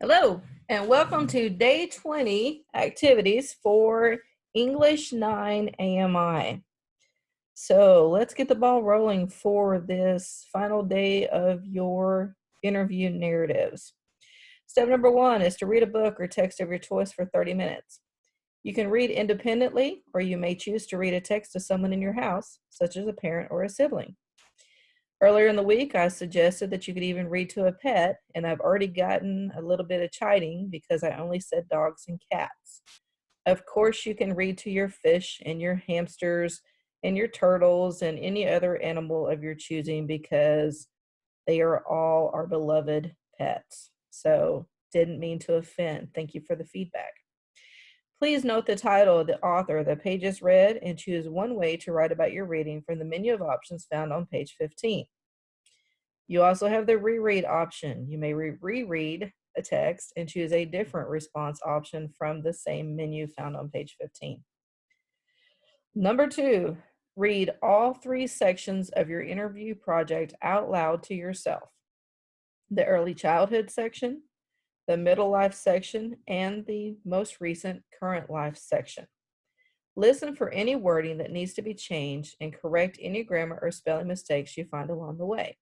Hello, and welcome to Day 20 activities for English 9 AMI. So let's get the ball rolling for this final day of your interview narratives. Step number 1 is to read a book or text of your choice for 30 minutes. You can read independently, or you may choose to read a text to someone in your house, such as a parent or a sibling. Earlier in the week, I suggested that you could even read to a pet, and I've already gotten a little bit of chiding because I only said dogs and cats. Of course, you can read to your fish and your hamsters and your turtles and any other animal of your choosing because they are all our beloved pets. So, didn't mean to offend. Thank you for the feedback. Please note the title, the author, the pages read, and choose one way to write about your reading from the menu of options found on page 15. You also have the reread option. You may reread a text and choose a different response option from the same menu found on page 15. Number 2, read all 3 sections of your interview project out loud to yourself. The early childhood section, the middle life section, and the most recent current life section. Listen for any wording that needs to be changed and correct any grammar or spelling mistakes you find along the way.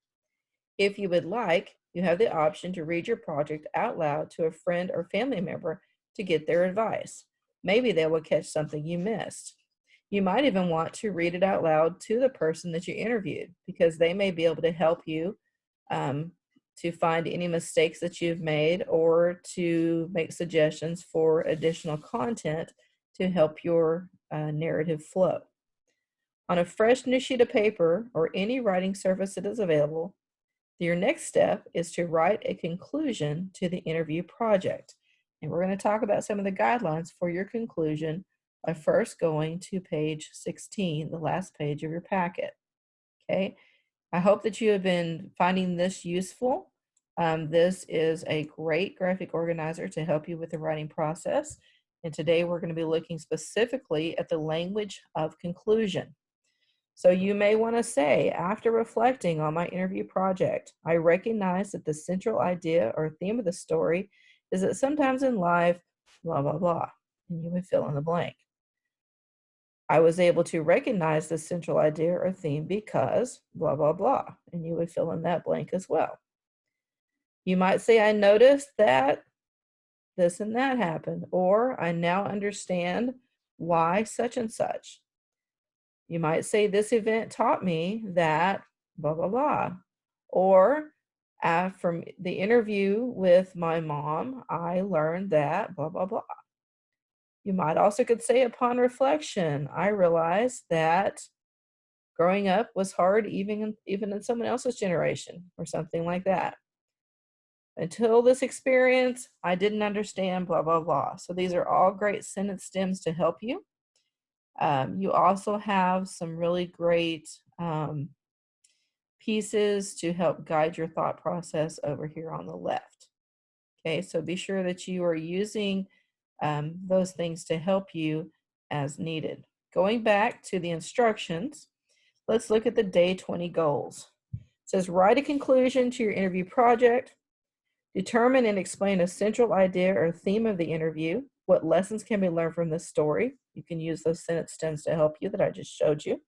If you would like, you have the option to read your project out loud to a friend or family member to get their advice. Maybe they will catch something you missed. You might even want to read it out loud to the person that you interviewed because they may be able to help you to find any mistakes that you've made or to make suggestions for additional content to help your narrative flow. On a fresh new sheet of paper or any writing surface that is available, your next step is to write a conclusion to the interview project. And we're going to talk about some of the guidelines for your conclusion by first going to page 16, the last page of your packet. Okay, I hope that you have been finding this useful. This is a great graphic organizer to help you with the writing process. And today we're going to be looking specifically at the language of conclusion. So you may want to say, after reflecting on my interview project, I recognize that the central idea or theme of the story is that sometimes in life, blah, blah, blah, and you would fill in the blank. I was able to recognize the central idea or theme because blah, blah, blah, and you would fill in that blank as well. You might say, I noticed that this and that happened, or I now understand why such and such. You might say, this event taught me that blah, blah, blah. Or from the interview with my mom, I learned that blah, blah, blah. You might also could say, upon reflection, I realized that growing up was hard even in someone else's generation or something like that. Until this experience, I didn't understand blah, blah, blah. So these are all great sentence stems to help you. You also have some really great pieces to help guide your thought process over here on the left. Okay, so be sure that you are using those things to help you as needed. Going back to the instructions, let's look at the day 20 goals. It says, write a conclusion to your interview project. Determine and explain a central idea or theme of the interview. What lessons can be learned from this story? You can use those sentence stems to help you that I just showed you.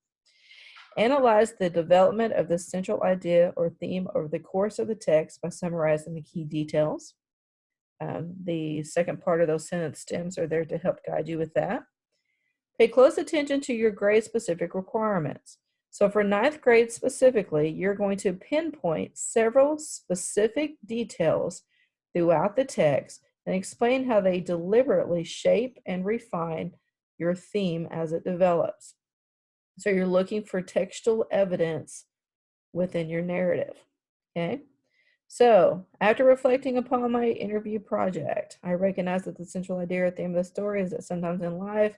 Analyze the development of the central idea or theme over the course of the text by summarizing the key details. The second part of those sentence stems are there to help guide you with that. Pay close attention to your grade-specific requirements. So for 9th grade specifically, you're going to pinpoint several specific details throughout the text and explain how they deliberately shape and refine your theme as it develops. So you're looking for textual evidence within your narrative, okay? So after reflecting upon my interview project, I recognize that the central idea or theme of the story is that sometimes in life,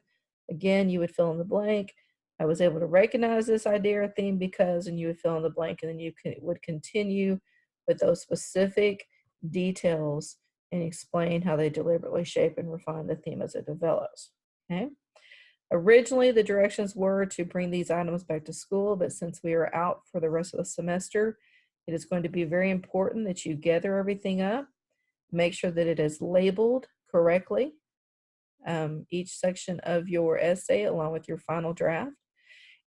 again, you would fill in the blank. I was able to recognize this idea or theme because, and you would fill in the blank, and then you would continue with those specific details and explain how they deliberately shape and refine the theme as it develops, okay? Originally, the directions were to bring these items back to school, but since we are out for the rest of the semester, it is going to be very important that you gather everything up, Make sure that it is labeled correctly, each section of your essay along with your final draft,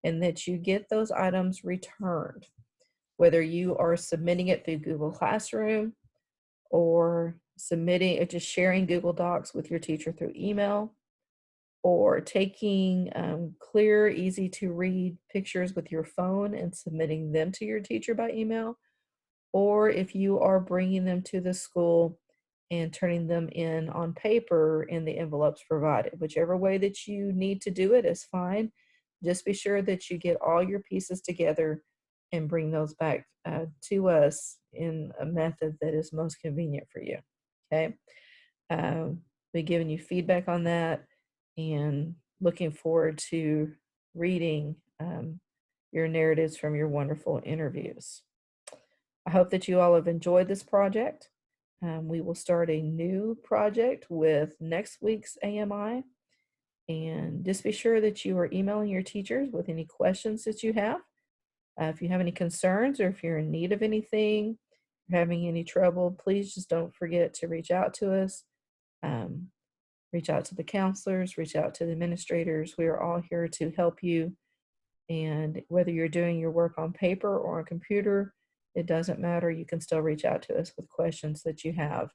and that you get those items returned, whether you are submitting it through Google Classroom or submitting or just sharing Google Docs with your teacher through email, or taking clear, easy to read pictures with your phone and submitting them to your teacher by email, or if you are bringing them to the school and turning them in on paper in the envelopes provided. Whichever way that you need to do it is fine. Just be sure that you get all your pieces together and bring those back to us in a method that is most convenient for you. Okay. Be giving you feedback on that and looking forward to reading your narratives from your wonderful interviews. I hope that you all have enjoyed this project. We will start a new project with next week's AMI. And just be sure that you are emailing your teachers with any questions that you have. If you have any concerns or if you're in need of anything, you're having any trouble, please just don't forget to reach out to us. Reach out to the counselors, reach out to the administrators. We are all here to help you. And whether you're doing your work on paper or on computer, it doesn't matter. You can still reach out to us with questions that you have,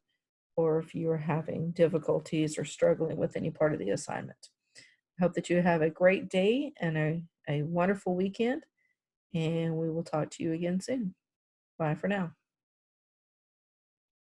or if you are having difficulties or struggling with any part of the assignment. I hope that you have a great day and a wonderful weekend, and we will talk to you again soon. Bye for now.